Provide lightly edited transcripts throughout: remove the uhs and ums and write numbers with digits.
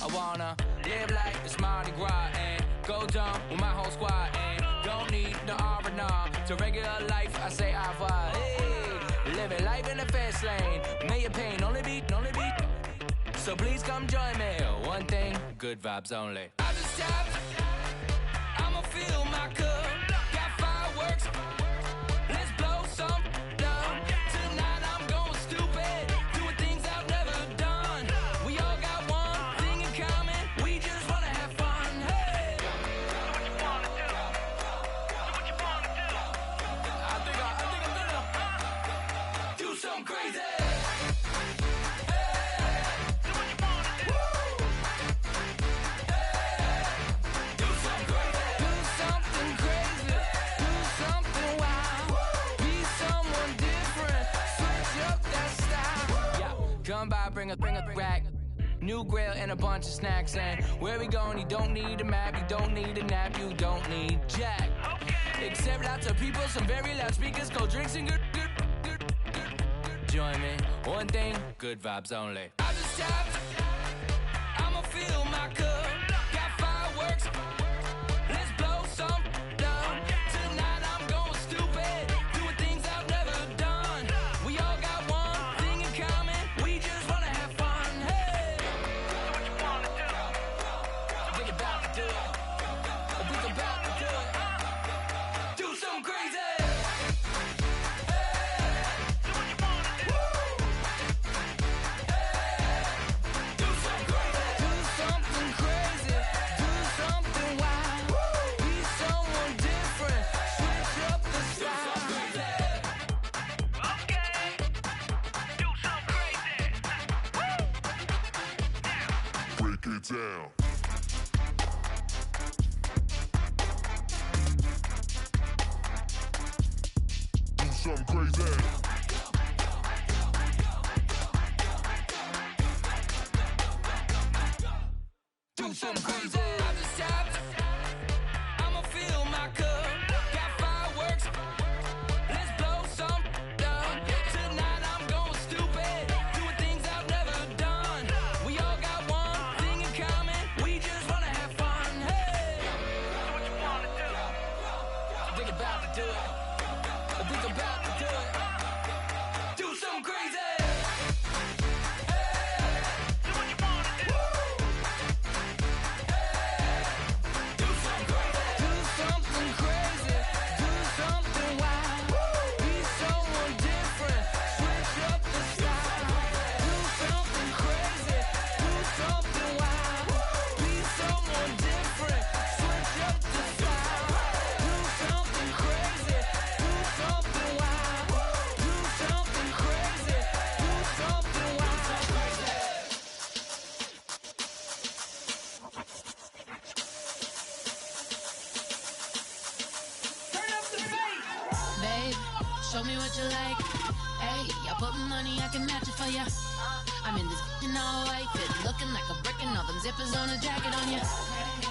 I wanna live like it's Mardi Gras and go dumb with my whole squad and don't need no R&R. To regular life, I say au revoir. Hey, living life in the fast lane. May your pain only be. So please come join me. One thing, good vibes only. I just tapped. I'ma fill my cup. Got fireworks. Let's blow some down. Tonight I'm going stupid. Doing things I've never done. We all got one thing in common. We just wanna have fun. Hey. Do what you wanna do. Do what you wanna do. I think I'm gonna do something crazy. Come by, bring a rack. New grill and a bunch of snacks. And where we going, you don't need a map. You don't need a nap, you don't need jack. Except lots of people, some very loud speakers, cold drinks and good. Join me, one thing, good vibes only. I just tapped, I'ma fill my cup. Got fireworks, let's blow some down. Tonight I'm going stupid, doing things I've never done. We all got one thing in common, we just wanna have fun. Hey, do what you wanna do. We about to do it. We about to do it. Do something crazy. Down. Do something crazy. Do something crazy. I just tapped. I'ma fill my cup. Got fireworks. Let's blow some down. Tonight I'm going stupid. Doing things I've never done. We all got one thing in common. We just wanna have fun. Hey, do what you wanna do. I think about to do it. I think I'm about to do it. Do something crazy. Show me what you like. Hey, I put money, I can match it for ya. I'm in this in all white fit, looking like a brick and all them zippers on a jacket on ya.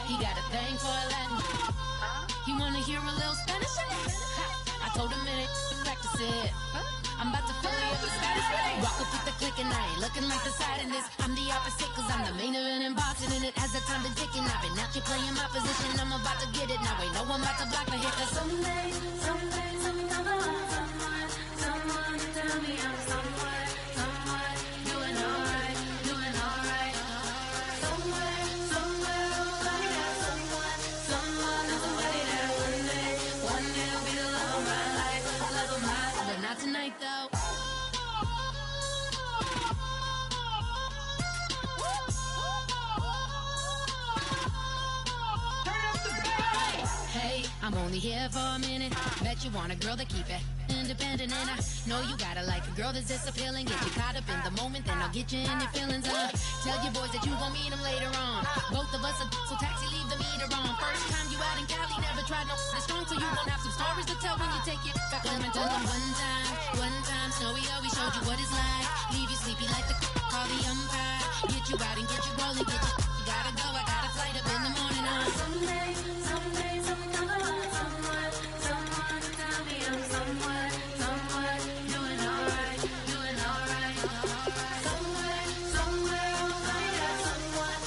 He got a thing for a Latin. He wanna hear a little Spanish. I told him it ain't practice it. I'm about to fill you up with Spanish. Walk up with the click and I ain't looking like the side in this. I'm the opposite cause I'm the main event in boxing and it has the time been ticking. I've been out here playing my position, I'm about to get it. Now ain't no one about to block the hit. Cause someday I'm gonna someone to tell me I'm someone doing alright. Somewhere, somebody got someone that one day will be the love of my life, but not tonight though. Hey, I'm only here for a minute. Bet you want a girl to keep it independent, and I know you gotta like a girl that's this appealing. Get you caught up in the moment, then I'll get you in your feelings. Tell your boys that you gon' meet them later on. Both of us are so taxi, leave the meter on. First time you out in Cali, never tried no this strong, so you gon' have some stories to tell when you take it back home and tell them one time, Snowy always showed you what it's like. Leave you sleepy like the call the umpire. Get you out and get you rolling, get you gotta go. I got a flight up in the morning on someday, someone to tell me I'm someone doing alright. Somewhere, somebody got someone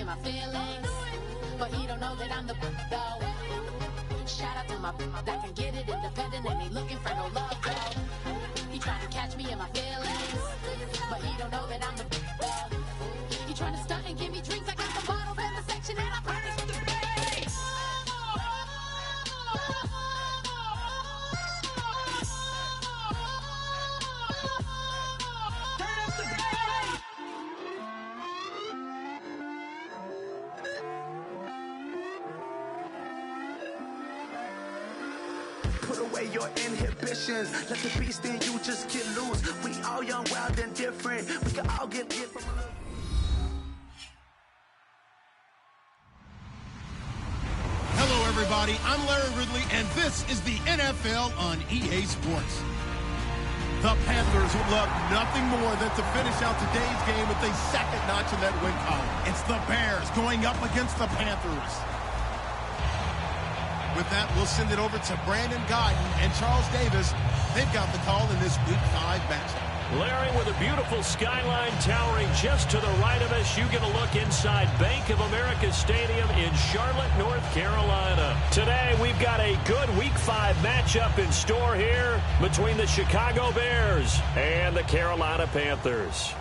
in my feelings, but he don't know that I'm the though. Shout out to my that can get it independent and ain't looking for no love though. He trying to catch me in my feelings, but he don't know that I'm the though. He trying to stunt and give me drinks. I got the bottles in the section and I promise to the base. Put away your inhibitions. Let the beast in you just get loose. We all young, wild, and different. We can all get it from a little. Hello, everybody. I'm Larry Ridley, and this is the NFL on EA Sports. The Panthers would love nothing more than to finish out today's game with a second notch in that win column. It's the Bears going up against the Panthers. With that, we'll send it over to Brandon Godden and Charles Davis. They've got the call in this Week 5 matchup. Larry, with a beautiful skyline towering just to the right of us, you get a look inside Bank of America Stadium in Charlotte, North Carolina. Today, we've got a good Week 5 matchup in store here between the Chicago Bears and the Carolina Panthers.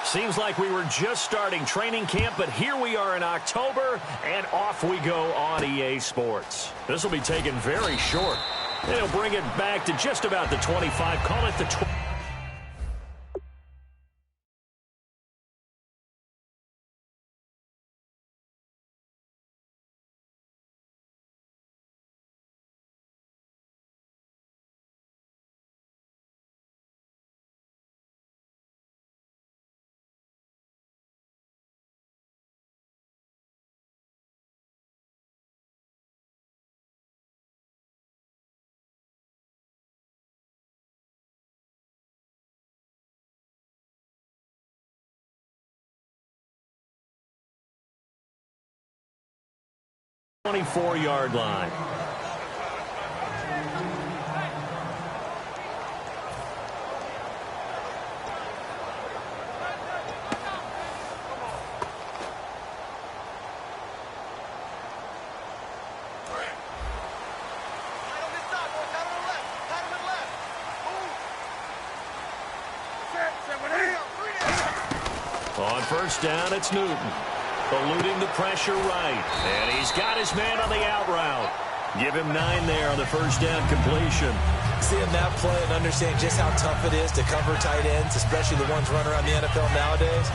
Seems like we were just starting training camp, but here we are in October, and off we go on EA Sports. This will be taken very short. They'll bring it back to just about the 25. Call it the 20. Yard line. On first down, it's Newton. Eluding the pressure right. And he's got his man on the out route. Give him 9 there on the first down completion. Seeing that play and understanding just how tough it is to cover tight ends, especially the ones running around the NFL nowadays,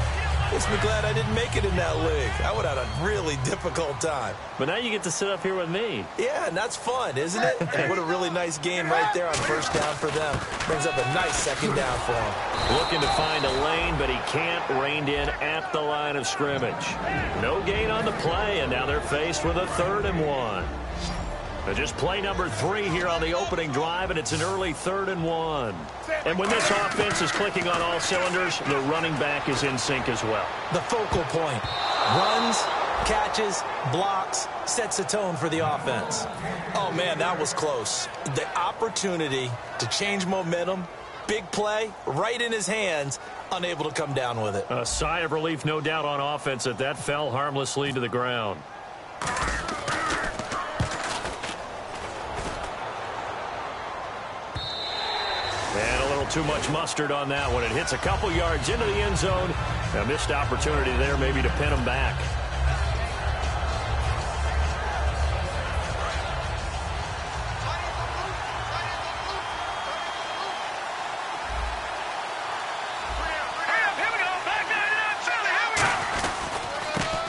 makes me glad I didn't make it in that league. I would have had a really difficult time. But now you get to sit up here with me. Yeah, and that's fun, isn't it? And what a really nice game right there on first down for them. Brings up a nice second down for them. Looking to find a lane, but he can't. Reined in at the line of scrimmage. No gain on the play, and now they're faced with a 3rd and 1. Just play number 3 here on the opening drive, and it's an early 3rd and 1. And when this offense is clicking on all cylinders, the running back is in sync as well. The focal point. Runs, catches, blocks, sets a tone for the offense. Oh, man, that was close. The opportunity to change momentum, big play, right in his hands, unable to come down with it. A sigh of relief, no doubt, on offense that fell harmlessly to the ground. And a little too much mustard on that one. It hits a couple yards into the end zone. A missed opportunity there maybe to pin him back.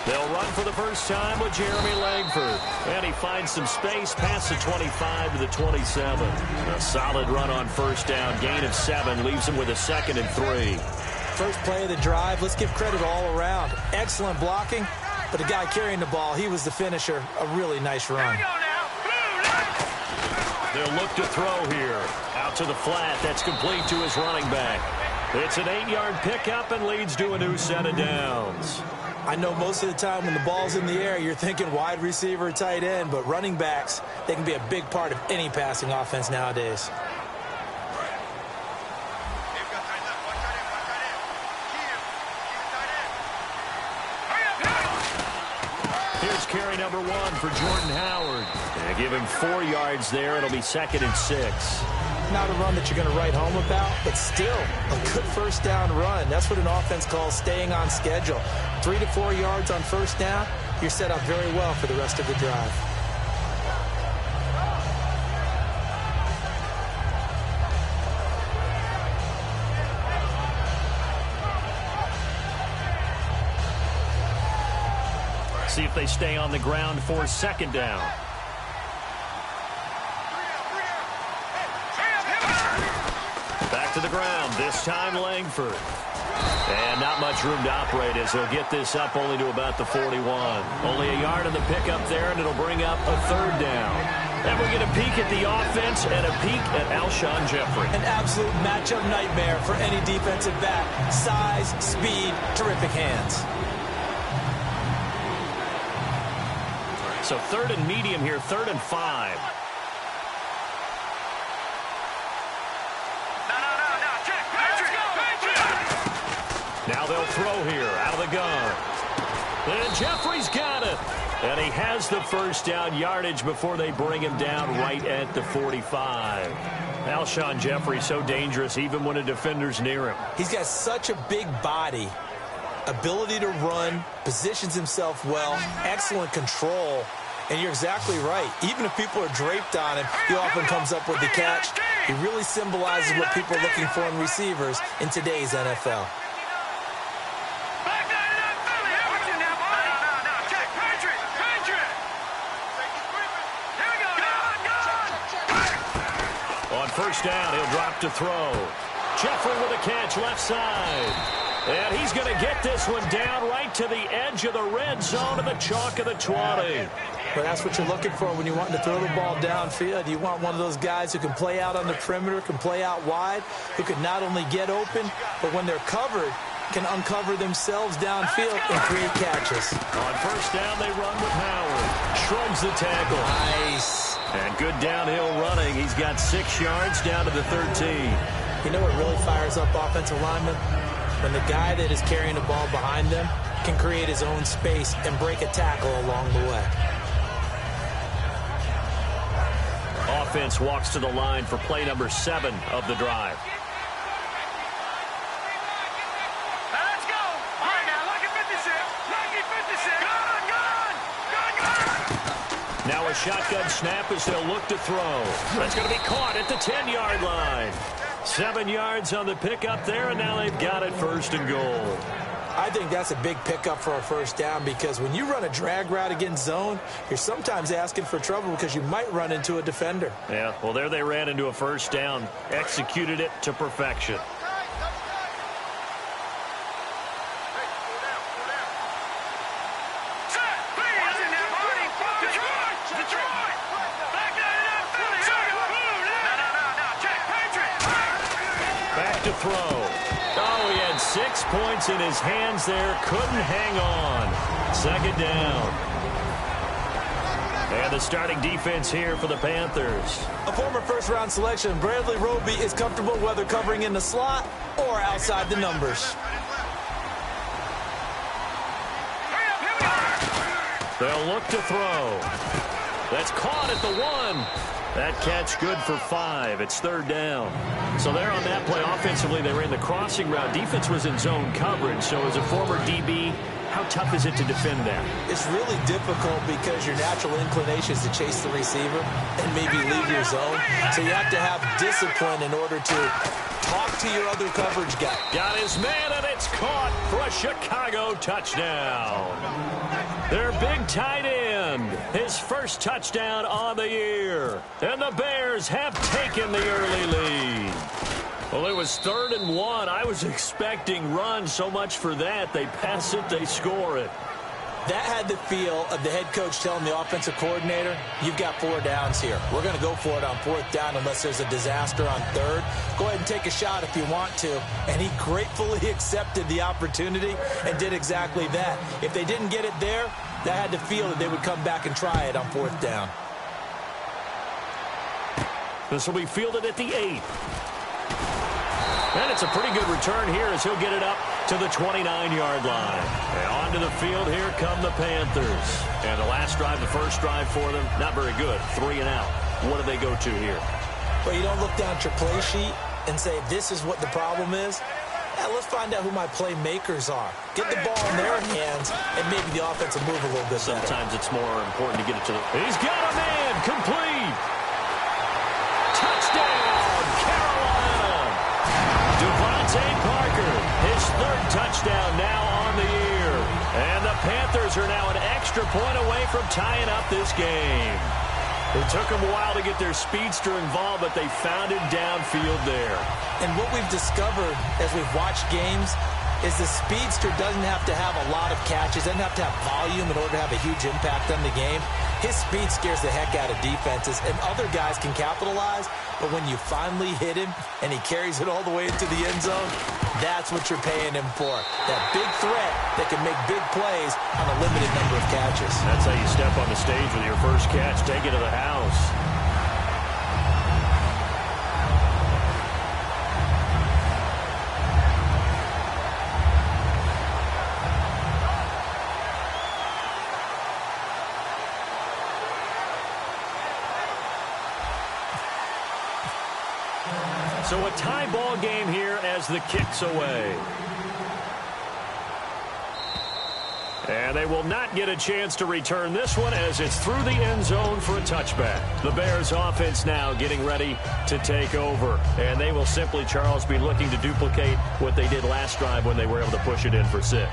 They'll run for the first time with Jeremy Langford. And he finds some space past the 25 to the 27. A solid run on first down. Gain of 7 leaves him with a 2nd and 3. First play of the drive. Let's give credit all around. Excellent blocking, But the guy carrying the ball, he was the finisher. A really nice run. They'll look to throw here. Out to the flat. That's complete to his running back. It's an 8-yard pickup and leads to a new set of downs. I know most of the time when the ball's in the air, you're thinking wide receiver, tight end, but running backs, they can be a big part of any passing offense nowadays. Here's carry number 1 for Jordan Howard. And give him 4 yards there. It'll be 2nd and 6. Not a run that you're going to write home about, but still a good first down run. That's what an offense calls staying on schedule. 3 to 4 yards on first down, you're set up very well for the rest of the drive. See if they stay on the ground for 2nd down. Back to the ground, this time Langford. And not much room to operate as he'll get this up only to about the 41. Only a yard on the pickup there, and it'll bring up a 3rd down. And we get a peek at the offense and a peek at Alshon Jeffrey. An absolute matchup nightmare for any defensive back. Size, speed, terrific hands. So 3rd and medium here, 3rd and 5. Now they'll throw here out of the gun. And Jeffrey's got it. And he has the first down yardage before they bring him down right at the 45. Alshon Jeffrey so dangerous even when a defender's near him. He's got such a big body, ability to run, positions himself well, excellent control. And you're exactly right. Even if people are draped on him, he often comes up with the catch. He really symbolizes what people are looking for in receivers in today's NFL. On first down, he'll drop to throw. Jeffrey with a catch left side. And he's going to get this one down right to the edge of the red zone of the chalk of the 20. But that's what you're looking for when you want to throw the ball downfield. You want one of those guys who can play out on the perimeter, can play out wide, who can not only get open, but when they're covered, can uncover themselves downfield and create catches. On first down, they run with Howard. Shrugs the tackle. Nice. And good downhill running. He's got 6 yards down to the 13. You know what really fires up offensive linemen? When the guy that is carrying the ball behind them can create his own space and break a tackle along the way. Offense walks to the line for play number 7 of the drive. Let's go. All right, now, lucky 56. Lucky 56. Now a shotgun snap as they'll look to throw. That's going to be caught at the 10-yard line. 7 yards on the pickup there, and now they've got it 1st and goal. I think that's a big pickup for a first down because when you run a drag route against zone, you're sometimes asking for trouble because you might run into a defender. Yeah, well, there they ran into a first down, executed it to perfection. Back to throw. Oh, he had 6 points in his hands there. Couldn't hang on. 2nd down. And the starting defense here for the Panthers. A former first-round selection, Bradley Roby is comfortable whether covering in the slot or outside the numbers. They'll look to throw. That's caught at the 1. That catch good for 5. It's 3rd down. So there on that play, offensively, they ran the crossing route. Defense was in zone coverage. So as a former DB, how tough is it to defend that? It's really difficult because your natural inclination is to chase the receiver and maybe leave your zone. So you have to have discipline in order to talk to your other coverage guy. Got his man, and it's caught for a Chicago touchdown. Their big tight end, his first touchdown on the year. And the Bears have taken the early lead. Well, it was 3rd and 1. I was expecting runs, so much for that. They pass it, they score it. That had the feel of the head coach telling the offensive coordinator, you've got 4 downs here. We're going to go for it on 4th down unless there's a disaster on 3rd. Go ahead and take a shot if you want to. And he gratefully accepted the opportunity and did exactly that. If they didn't get it there, that had the feel that they would come back and try it on 4th down. This will be fielded at the 8. And it's a pretty good return here as he'll get it up to the 29-yard line. And onto the field, here come the Panthers. And the last drive, the first drive for them, not very good. 3 and out. What do they go to here? Well, you don't look down at your play sheet and say, this is what the problem is. Now, let's find out who my playmakers are. Get the ball in their hands, and maybe the offense will move a little bit better. Sometimes it's more important to get it to the... He's got a man! Complete! Touchdown, Carolina! Devontae Parker, his 3rd touchdown now on the year. And the Panthers are now an extra point away from tying up this game. It took them a while to get their speedster involved, but they found him downfield there. And what we've discovered as we've watched games is the speedster doesn't have to have a lot of catches, doesn't have to have volume in order to have a huge impact on the game. His speed scares the heck out of defenses, and other guys can capitalize, but when you finally hit him and he carries it all the way into the end zone, that's what you're paying him for. That big threat that can make big plays on a limited number of catches. That's how you step on the stage with your first catch, take it to the house. So a tie ball game here as the kick's away. And they will not get a chance to return this one as it's through the end zone for a touchback. The Bears offense now getting ready to take over. And they will simply, Charles, be looking to duplicate what they did last drive when they were able to push it in for 6.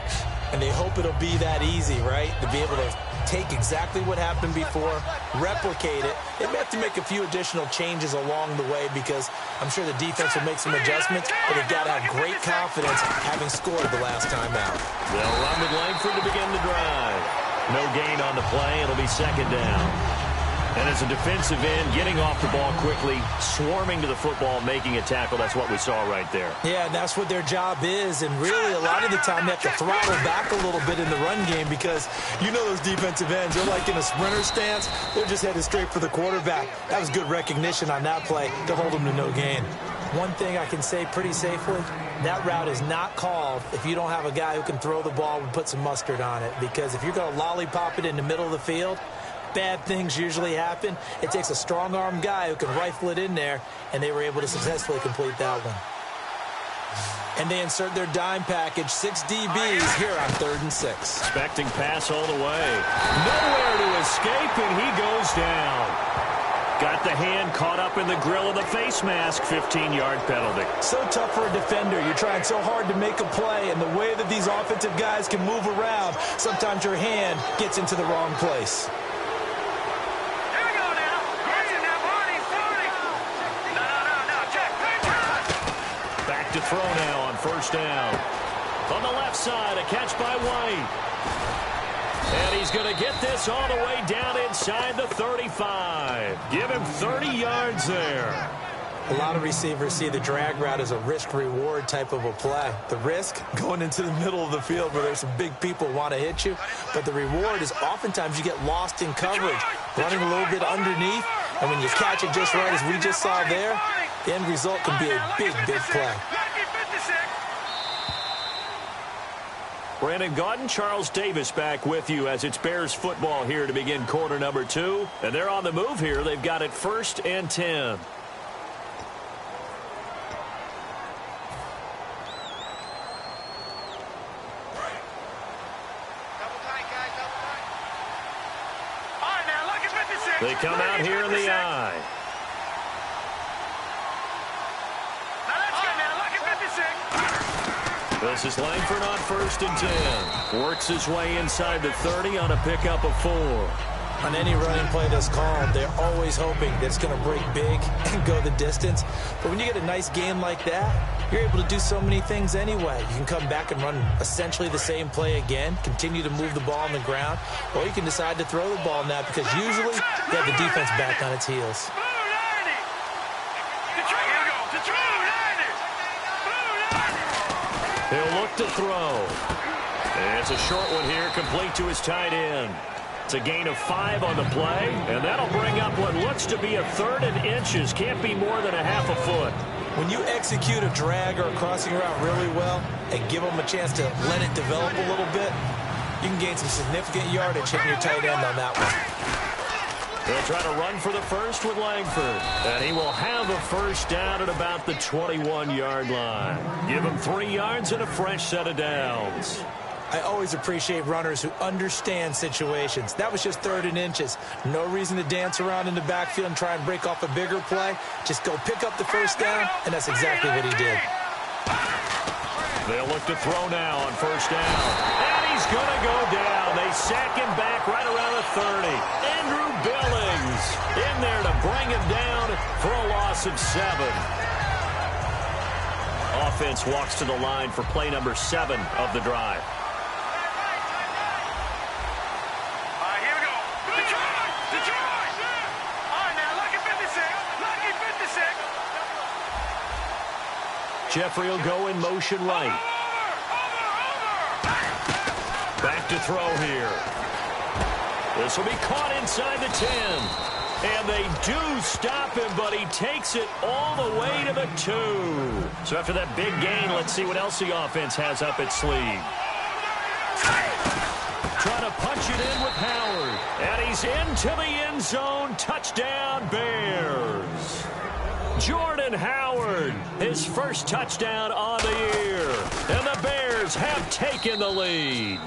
And they hope it'll be that easy, right? To be able to take exactly what happened before, replicate it. They may have to make a few additional changes along the way because I'm sure the defense will make some adjustments, but they've got to have great confidence having scored the last time out. They'll run with Langford to begin the drive. No gain on the play. It'll be 2nd down. And as a defensive end, getting off the ball quickly, swarming to the football, making a tackle, that's what we saw right there. Yeah, and that's what their job is. And really, a lot of the time, they have to throttle back a little bit in the run game because you know those defensive ends, they're like in a sprinter stance. They're just headed straight for the quarterback. That was good recognition on that play to hold them to no gain. One thing I can say pretty safely, that route is not called if you don't have a guy who can throw the ball and put some mustard on it. Because if you're going to lollipop it in the middle of the field, bad things usually happen. It takes a strong-arm guy who can rifle it in there, and they were able to successfully complete that one. And they insert their dime package, 6 DBs here on 3rd and 6. Expecting pass all the way. Nowhere to escape, and he goes down. Got the hand caught up in the grill of the face mask, 15-yard penalty. So tough for a defender. You're trying so hard to make a play, and the way that these offensive guys can move around, sometimes your hand gets into the wrong place. To throw now on 1st down. On the left side, a catch by White. And he's going to get this all the way down inside the 35. Give him 30 yards there. A lot of receivers see the drag route as a risk-reward type of a play. The risk, going into the middle of the field where there's some big people who want to hit you. But the reward is oftentimes you get lost in coverage, running a little bit underneath. And when you catch it just right, as we just saw there, the end result can be a big, big play. Brandon Gaudin, Charles Davis back with you as it's Bears football here to begin quarter number 2. And they're on the move here. They've got it 1st and 10. They come out here in the eye. This is Langford on 1st and 10. Works his way inside the 30 on a pickup of 4. On any running play that's called, they're always hoping that it's going to break big and go the distance. But when you get a nice game like that, you're able to do so many things anyway. You can come back and run essentially the same play again, continue to move the ball on the ground, or you can decide to throw the ball now because usually they have the defense back on its heels. He'll look to throw. It's a short one here, complete to his tight end. It's a gain of 5 on the play, and that'll bring up what looks to be a 3rd and inches. Can't be more than a half a foot. When you execute a drag or a crossing route really well and give them a chance to let it develop a little bit, you can gain some significant yardage hitting your tight end on that one. They'll try to run for the first with Langford, and he will have a first down at about the 21-yard line. Give him 3 yards and a fresh set of downs. I always appreciate runners who understand situations. That was just 3rd and inches. No reason to dance around in the backfield and try and break off a bigger play. Just go pick up the first down, and that's exactly what he did. They'll look to throw now on first down. And he's going to go down. They sack him back right around the 30. Andrew Billings in there to bring him down for a loss of 7. Offense walks to the line for play number 7 of the drive. Jeffrey will go in motion right. Back to throw here. This will be caught inside the 10. And they do stop him, but he takes it all the way to the 2. So after that big gain, let's see what else the offense has up its sleeve. Trying to punch it in with Howard. And he's into the end zone. Touchdown, Bears. Jordan Howard, his first touchdown on the year. And the Bears have taken the lead.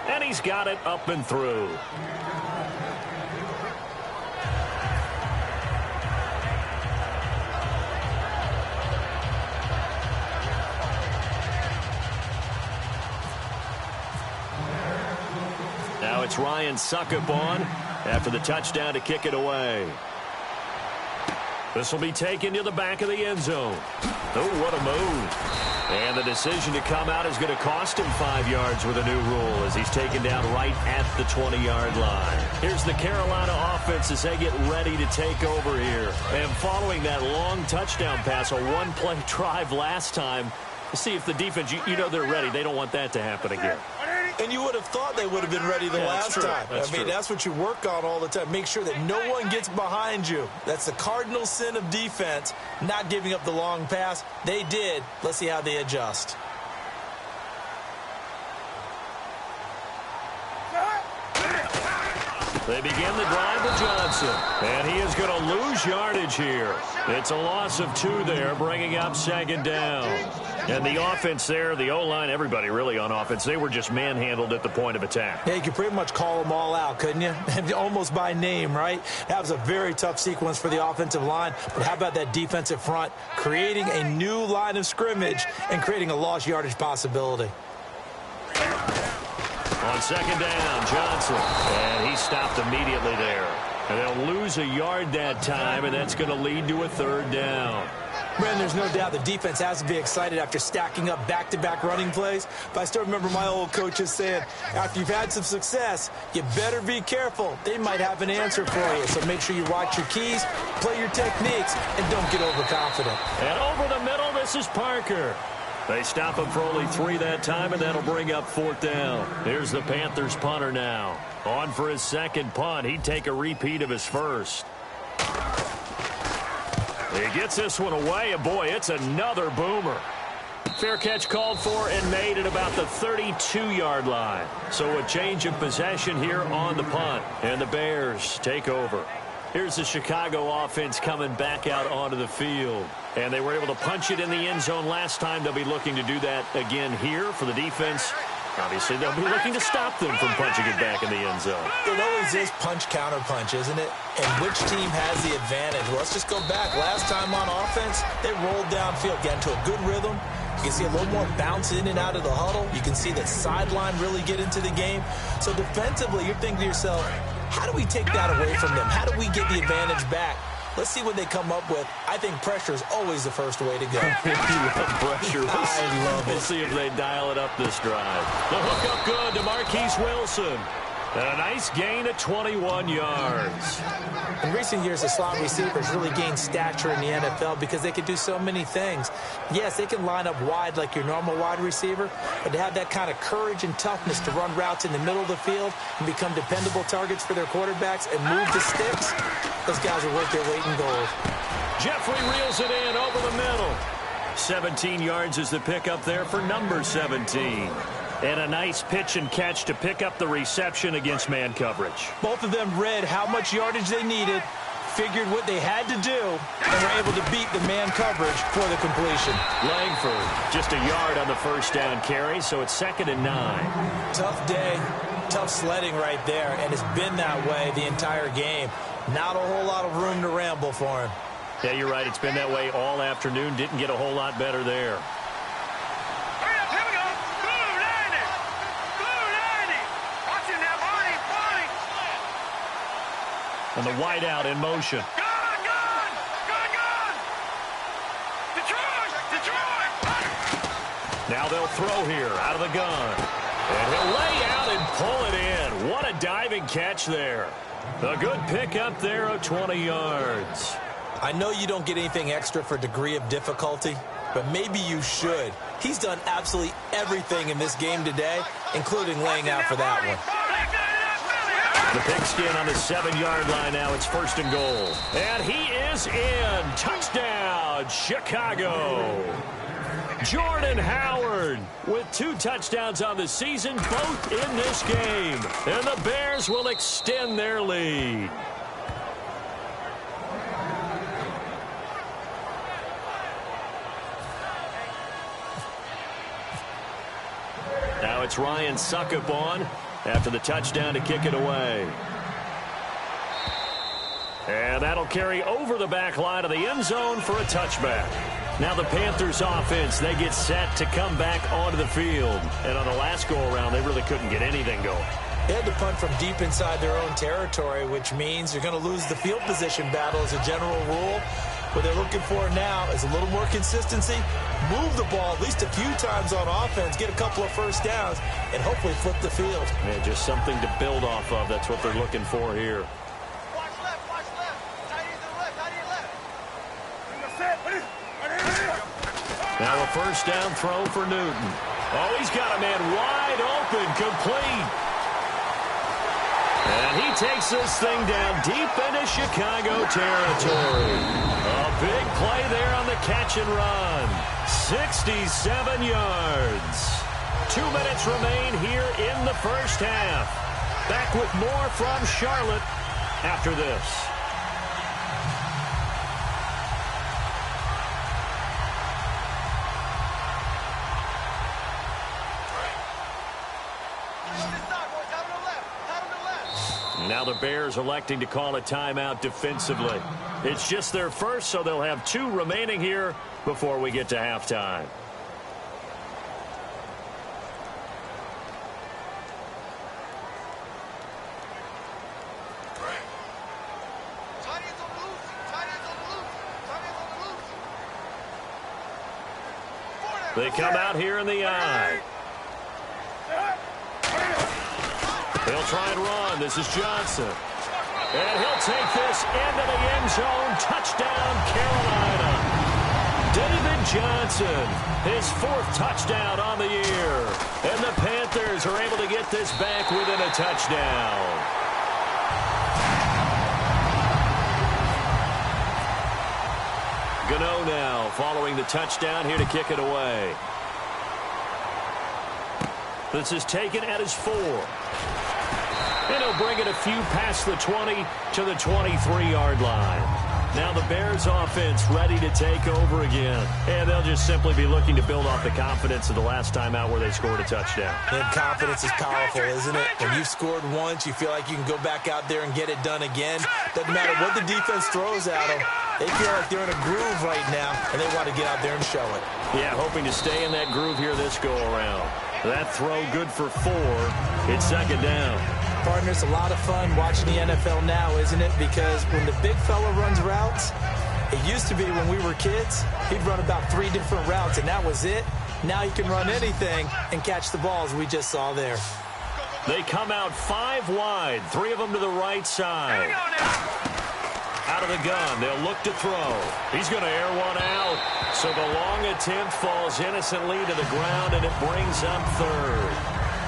And he's got it up and through. Now it's Ryan Suckup on after the touchdown to kick it away. This will be taken to the back of the end zone. Oh, what a move. And the decision to come out is going to cost him 5 yards with a new rule as he's taken down right at the 20-yard line. Here's the Carolina offense as they get ready to take over here. And following that long touchdown pass, a one-play drive last time, to see if the defense, you know they're ready. They don't want that to happen again. And you would have thought they would have been ready the last time. That's what you work on all the time. Make sure that no one gets behind you. That's the cardinal sin of defense, not giving up the long pass. They did. Let's see how they adjust. They begin the drive with Johnson. And he is going to lose yardage here. It's a loss of 2 there, bringing up 2nd down. And the offense there, the O-line, everybody really on offense, they were just manhandled at the point of attack. Yeah, you could pretty much call them all out, couldn't you? Almost by name, right? That was a very tough sequence for the offensive line. But how about that defensive front, creating a new line of scrimmage and creating a lost yardage possibility? On 2nd down, Johnson. And he stopped immediately there. And they'll lose a yard that time, and that's going to lead to a 3rd down. Man, there's no doubt the defense has to be excited after stacking up back-to-back running plays. But I still remember my old coaches saying, after you've had some success, you better be careful. They might have an answer for you. So make sure you watch your keys, play your techniques, and don't get overconfident. And over the middle, this is Parker. They stop him for only 3 that time, and that'll bring up 4th down. Here's the Panthers punter now. On for his 2nd punt. He'd take a repeat of his first. He gets this one away, and boy, it's another boomer. Fair catch called for and made at about the 32-yard line. So a change of possession here on the punt, and the Bears take over. Here's the Chicago offense coming back out onto the field. And they were able to punch it in the end zone last time. They'll be looking to do that again here for the defense. Obviously, they'll be looking to stop them from punching it back in the end zone. It always is punch-counter-punch, isn't it? And which team has the advantage? Well, let's just go back. Last time on offense, they rolled downfield, got into a good rhythm. You can see a little more bounce in and out of the huddle. You can see the sideline really get into the game. So defensively, you're thinking to yourself, how do we take that away from them? How do we get the advantage back? Let's see what they come up with. I think pressure is always the first way to go. You love pressure. I love it. We'll see if they dial it up this drive. The hook up good to Marquise Wilson. And a nice gain of 21 yards. In recent years, the slot receivers really gained stature in the NFL because they can do so many things. Yes, they can line up wide like your normal wide receiver, but to have that kind of courage and toughness to run routes in the middle of the field and become dependable targets for their quarterbacks and move the sticks, those guys are worth their weight in gold. Jeffrey reels it in over the middle. 17 yards is the pickup there for number 17. And a nice pitch and catch to pick up the reception against man coverage. Both of them read how much yardage they needed, figured what they had to do, and were able to beat the man coverage for the completion. Langford just a yard on the first down carry, so it's 2nd and 9. Tough day, tough sledding right there, and it's been that way the entire game. Not a whole lot of room to ramble for him. Yeah, you're right. It's been that way all afternoon. Didn't get a whole lot better there. And the wideout in motion. Gun! Detroit! Now they'll throw here out of the gun. And he'll lay out and pull it in. What a diving catch there. A good pickup there of 20 yards. I know you don't get anything extra for degree of difficulty, but maybe you should. He's done absolutely everything in this game today, including laying out for that one. The pigskin on the 7-yard line now. It's 1st and goal. And he is in. Touchdown, Chicago. Jordan Howard with 2 touchdowns on the season, both in this game. And the Bears will extend their lead. Now it's Ryan Suckup on after the touchdown to kick it away. And that'll carry over the back line of the end zone for a touchback. Now the Panthers offense, they get set to come back onto the field. And on the last go-around, they really couldn't get anything going. They had to punt from deep inside their own territory, which means you're going to lose the field position battle as a general rule. What they're looking for now is a little more consistency, move the ball at least a few times on offense, get a couple of first downs, and hopefully flip the field. Yeah, just something to build off of. That's what they're looking for here. Watch left. Tight end to the left. Now a first down throw for Newton. Oh, he's got a man wide open, complete. And he takes this thing down deep into Chicago territory. A big play there on the catch and run. 67 yards. 2 minutes remain here in the first half. Back with more from Charlotte after this. Now the Bears electing to call a timeout defensively. It's just their first, so they'll have 2 remaining here before we get to halftime. They come out here in the eye. He'll try and run. This is Johnson. And he'll take this into the end zone. Touchdown, Carolina. David Johnson, his 4th touchdown on the year. And the Panthers are able to get this back within a touchdown. Gano now following the touchdown here to kick it away. This is taken at his 4. And he'll bring it a few past the 20 to the 23-yard line. Now the Bears offense ready to take over again. And they'll just simply be looking to build off the confidence of the last time out where they scored a touchdown. And confidence is powerful, isn't it? When you've scored once, you feel like you can go back out there and get it done again. Doesn't matter what the defense throws at them. They feel like they're in a groove right now, and they want to get out there and show it. Yeah, hoping to stay in that groove here this go-around. That throw good for 4. It's 2nd down. Partner, it's a lot of fun watching the NFL now, isn't it? Because when the big fella runs routes, it used to be when we were kids, he'd run about 3 different routes, and that was it. Now he can run anything and catch the balls we just saw there. They come out 5 wide, 3 of them to the right side. Out of the gun, they'll look to throw. He's going to air one out. So the long attempt falls innocently to the ground, and it brings up third.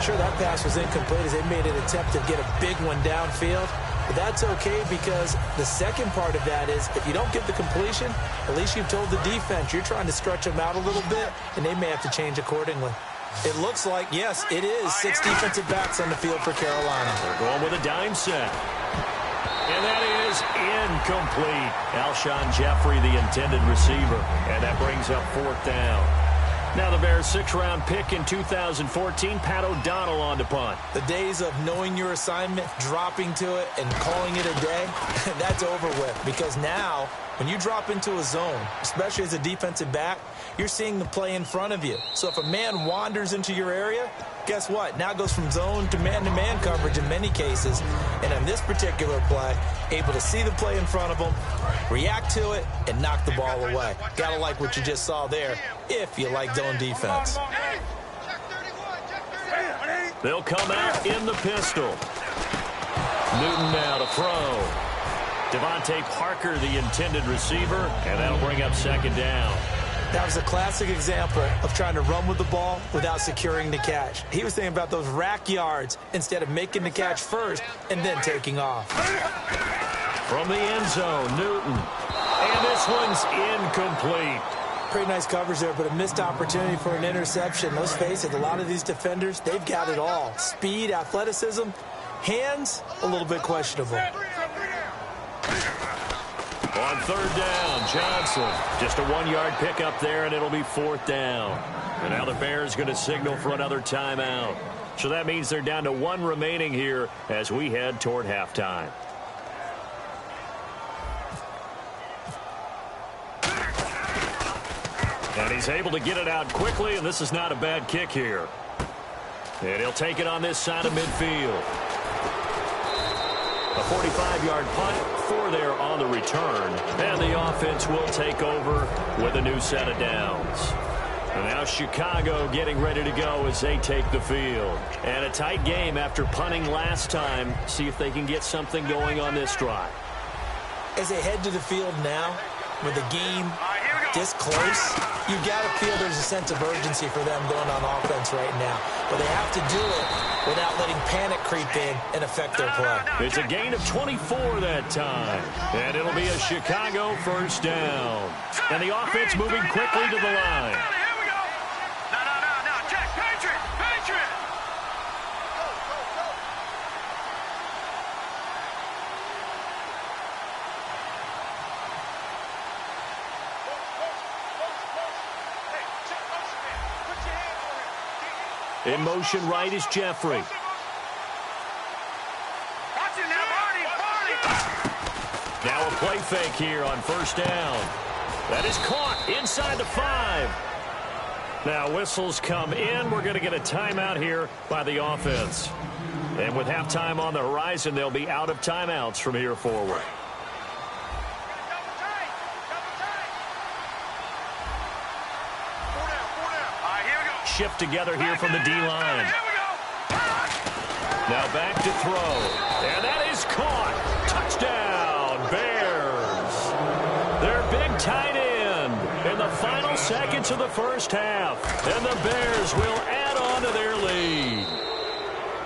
Sure, that pass was incomplete as they made an attempt to get a big one downfield. But that's okay because the second part of that is if you don't get the completion, at least you've told the defense you're trying to stretch them out a little bit, and they may have to change accordingly. It looks like, yes, it is 6 defensive backs on the field for Carolina. They're going with a dime set. And that is incomplete. Alshon Jeffrey, the intended receiver. And that brings up 4th down. Now the Bears' 6th-round pick in 2014, Pat O'Donnell on to punt. The days of knowing your assignment, dropping to it, and calling it a day, that's over with. Because now, when you drop into a zone, especially as a defensive back, you're seeing the play in front of you. So if a man wanders into your area, guess what? Now it goes from zone to man coverage in many cases. And on this particular play, able to see the play in front of him, react to it, and knock the ball away. Gotta like what you just saw there, if you like zone defense. They'll come out in the pistol. Newton now to throw. Devontae Parker, the intended receiver, and that'll bring up 2nd down. That was a classic example of trying to run with the ball without securing the catch. He was thinking about those rack yards instead of making the catch first and then taking off. From the end zone, Newton. And this one's incomplete. Pretty nice coverage there, but a missed opportunity for an interception. Let's face it, a lot of these defenders, they've got it all. Speed, athleticism, hands, a little bit questionable. On 3rd down, Johnson. Just a 1-yard pickup there, and it'll be 4th down. And now the Bears going to signal for another timeout. So that means they're down to 1 remaining here as we head toward halftime. And he's able to get it out quickly, and this is not a bad kick here. And he'll take it on this side of midfield. A 45-yard punt, 4 there on the return. And the offense will take over with a new set of downs. And now Chicago getting ready to go as they take the field. And a tight game after punting last time. See if they can get something going on this drive. As they head to the field now, with the game this close, you got to feel there's a sense of urgency for them going on offense right now. But they have to do it without letting panic creep in and affect their play. It's a gain of 24 that time. And it'll be a Chicago 1st down. And the offense moving quickly to the line. Here we go. No. Check. Patriot. In motion right is Jeffrey. Watch it now, Marty. Now a play fake here on 1st down. That is caught inside the 5. Now whistles come in. We're going to get a timeout here by the offense. And with halftime on the horizon, they'll be out of timeouts from here forward. Shift together here from the D-line. Now back to throw. And that is caught. Touchdown, Bears. Their big tight end in the final seconds of the 1st half. And the Bears will add on to their lead.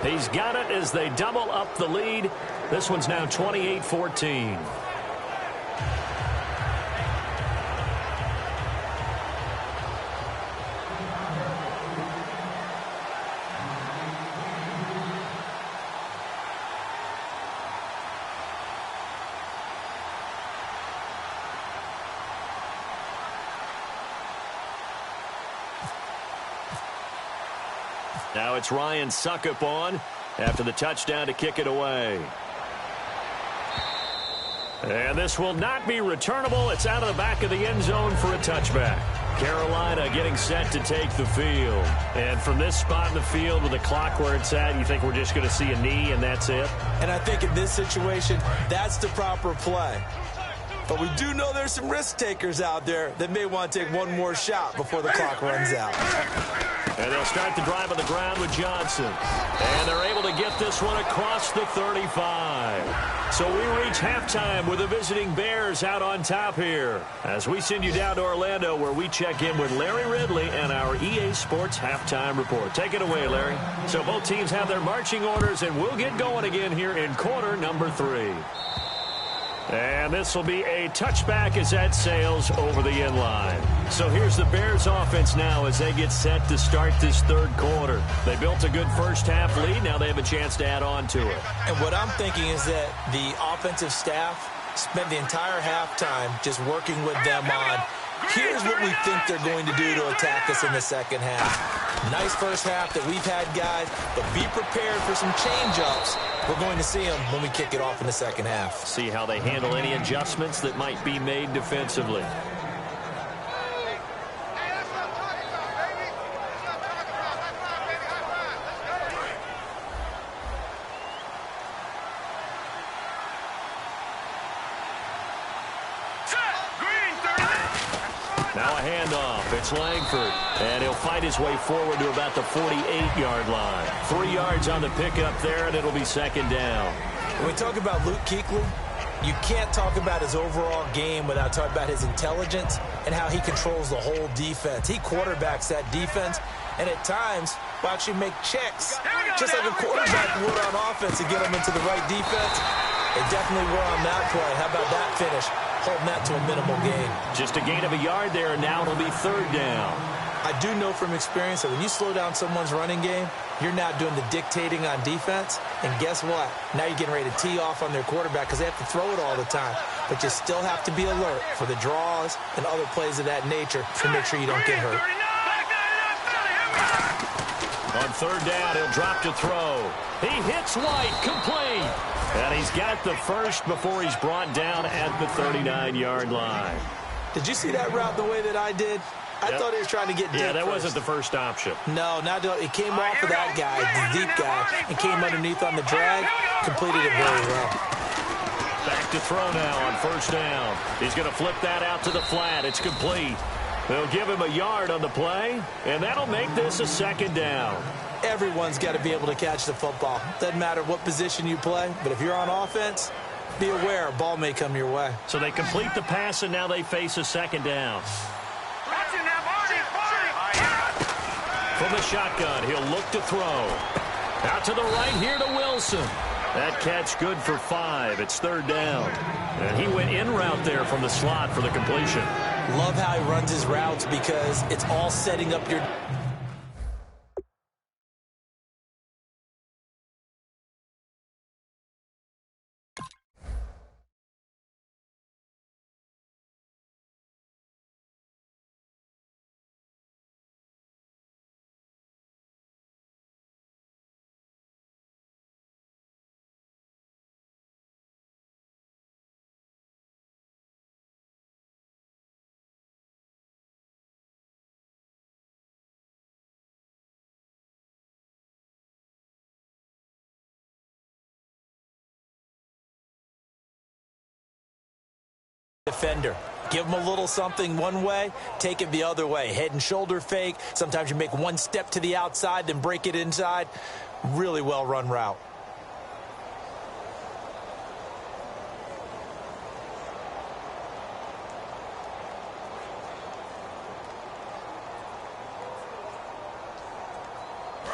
He's got it as they double up the lead. This one's now 28-14. Now it's Ryan Suckup on after the touchdown to kick it away. And this will not be returnable. It's out of the back of the end zone for a touchback. Carolina getting set to take the field. And from this spot in the field with the clock where it's at, you think we're just going to see a knee and that's it? And I think in this situation, that's the proper play. But we do know there's some risk takers out there that may want to take one more shot before the clock runs out. And they'll start the drive on the ground with Johnson. And they're able to get this one across the 35. So we reach halftime with the visiting Bears out on top here. As we send you down to Orlando where we check in with Larry Ridley and our EA Sports Halftime Report. Take it away, Larry. So both teams have their marching orders, and we'll get going again here in quarter number 3. And this will be a touchback as that sails over the end line. So here's the Bears offense now as they get set to start this third quarter. They built a good first half lead. Now they have a chance to add on to it. And what I'm thinking is that the offensive staff spent the entire halftime just working with them on, here's what we think they're going to do to attack us in the second half. Nice first half that we've had, guys, but be prepared for some change-ups. We're going to see them when we kick it off in the second half. See how they handle any adjustments that might be made defensively. Now a handoff. It's Langford. And he'll fight his way forward to about the 48-yard line. 3 yards on the pickup there, and it'll be second down. When we talk about Luke Kuechly, you can't talk about his overall game without talking about his intelligence and how he controls the whole defense. He quarterbacks that defense, and at times will actually make checks, just like a quarterback would on offense to get them into the right defense. They definitely were on that play. How about that finish? Holding that to a minimal gain. Just a gain of a yard there, and now it'll be third down. I do know from experience that when you slow down someone's running game, you're now doing the dictating on defense. And guess what? Now you're getting ready to tee off on their quarterback because they have to throw it all the time. But you still have to be alert for the draws and other plays of that nature to make sure you don't get hurt. On third down, he'll drop to throw. He hits White, complete. And he's got the first before he's brought down at the 39-yard line. Did you see that route the way that I did? I thought he was trying to get deep. Yeah, that first. wasn't the first option. No, it came off of that guy, the deep guy, and came underneath on the drag, completed it very well. Back to throw now on first down. He's going to flip that out to the flat. It's complete. They'll give him a yard on the play, and that'll make this a second down. Everyone's got to be able to catch the football. Doesn't matter what position you play, but if you're on offense, be aware a ball may come your way. So they complete the pass, and now they face a second down. From the shotgun, he'll look to throw. Out to the right here to Wilson. That catch good for 5. It's third down. And he went in route there from the slot for the completion. Love how he runs his routes because it's all setting up your... defender. Give them a little something one way, take it the other way. Head and shoulder fake. Sometimes you make one step to the outside, then break it inside. Really well-run route.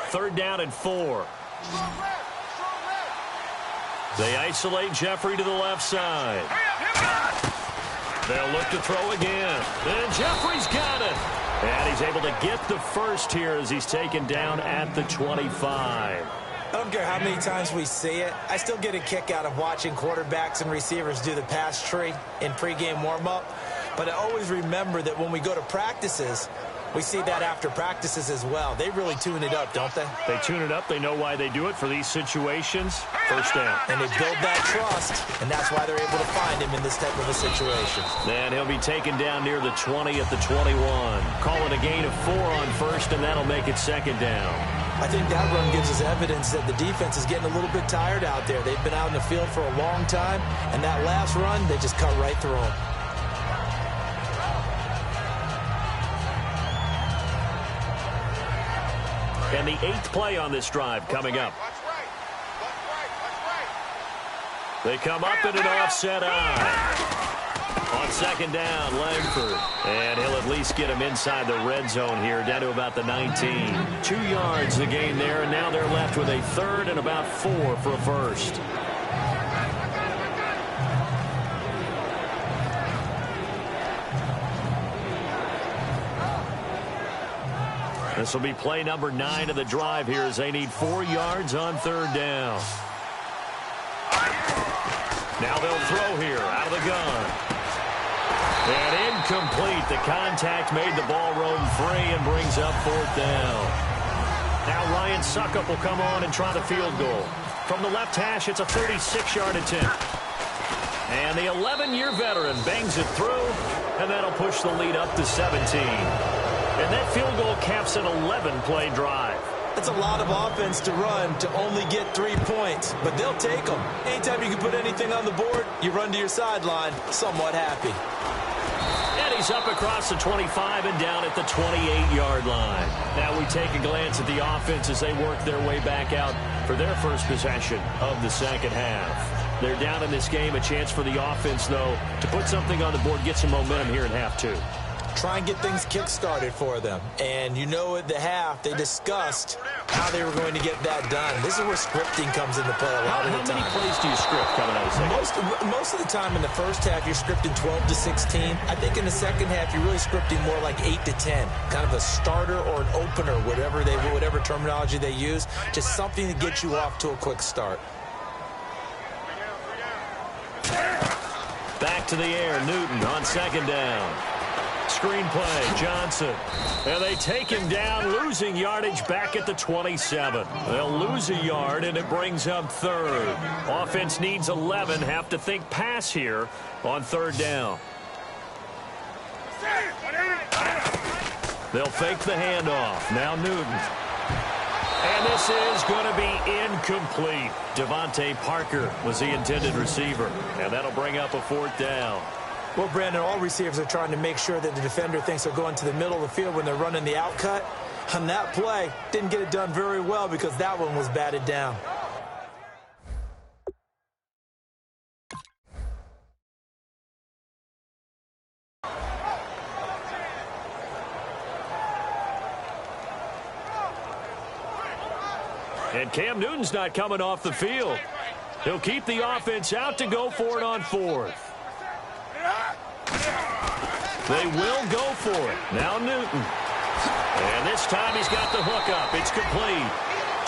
Third down and 4. They isolate Jeffrey to the left side. They'll look to throw again. And Jeffrey's got it. And he's able to get the first here as he's taken down at the 25. I don't care how many times we see it. I still get a kick out of watching quarterbacks and receivers do the pass tree in pregame warm-up. But I always remember that when we go to practices, We see that after practices as well. They really tune it up, don't they? They tune it up. They know why they do it for these situations. First down. And they build that trust, and that's why they're able to find him in this type of a situation. And he'll be taken down near the 20 at the 21. Call it a gain of 4 on first, and that'll make it second down. I think that run gives us evidence that the defense is getting a little bit tired out there. They've been out in the field for a long time, and that last run, they just cut right through them. And the 8th play on this drive coming up. They come up in an offset eye. On second down, Langford. And he'll at least get him inside the red zone here, down to about the 19. 2 yards the gain there, and now they're left with a third and about 4 for a first. This will be play number 9 of the drive here as they need 4 yards on third down. Now they'll throw here out of the gun. And incomplete. The contact made the ball roam free and brings up 4th down. Now Ryan Suckup will come on and try the field goal. From the left hash, it's a 36-yard attempt. And the 11-year veteran bangs it through, and that'll push the lead up to 17. And that field goal caps an 11-play drive. It's a lot of offense to run to only get 3 points, but they'll take them. Anytime you can put anything on the board, you run to your sideline somewhat happy. And he's up across the 25 and down at the 28-yard line. Now we take a glance at the offense as they work their way back out for their first possession of the second half. They're down in this game. A chance for the offense, though, to put something on the board, get some momentum here in half 2. Try and get things kick-started for them. And you know at the half, they discussed how they were going to get that done. This is where scripting comes into play a lot of the time. How many plays do you script coming out of second? Most of the time in the first half, you're scripting 12 to 16. I think in the second half, you're really scripting more like 8 to 10. Kind of a starter or an opener, whatever terminology they use. Just something to get you off to a quick start. Back to the air, Newton on second down. Screen play, Johnson. And they take him down, losing yardage back at the 27. They'll lose a yard, and it brings up third. Offense needs 11, have to think pass here on third down. They'll fake the handoff. Now Newton. And this is going to be incomplete. Devontae Parker was the intended receiver. And that'll bring up a 4th down. Well, Brandon, all receivers are trying to make sure that the defender thinks they're going to the middle of the field when they're running the out cut. On that play, didn't get it done very well because that one was batted down. And Cam Newton's not coming off the field. He'll keep the offense out to go for it on 4th. They will go for it. Now Newton. And this time he's got the hook up. It's complete.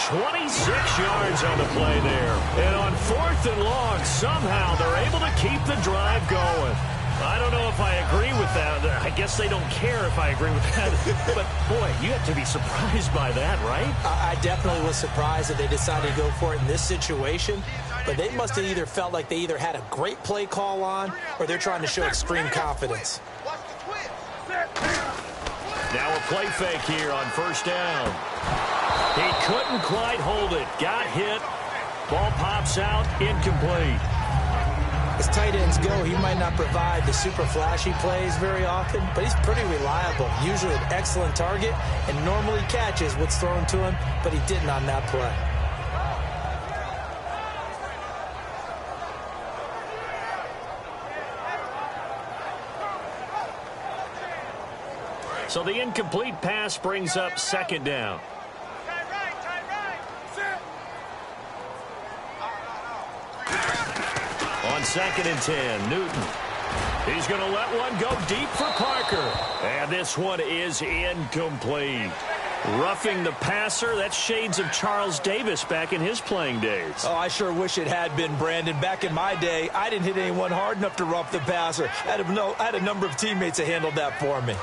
26 yards on the play there. And on 4th and long, somehow they're able to keep the drive going. I don't know if I agree with that. I guess they don't care if I agree with that. But, boy, you have to be surprised by that, right? I definitely was surprised that they decided to go for it in this situation. But they must have either felt like they either had a great play call on or they're trying to show extreme confidence. Now a play fake here on first down. He couldn't quite hold it. Got hit. Ball pops out. Incomplete. As tight ends go, he might not provide the super flashy plays very often, but he's pretty reliable. Usually an excellent target and normally catches what's thrown to him, but he didn't on that play. So the incomplete pass brings up second down. On 2nd and 10, Newton. He's going to let one go deep for Parker. And this one is incomplete. Roughing the passer, that's shades of Charles Davis back in his playing days. Oh, I sure wish it had been, Brandon. Back in my day, I didn't hit anyone hard enough to rough the passer. I had a number of teammates that handled that for me.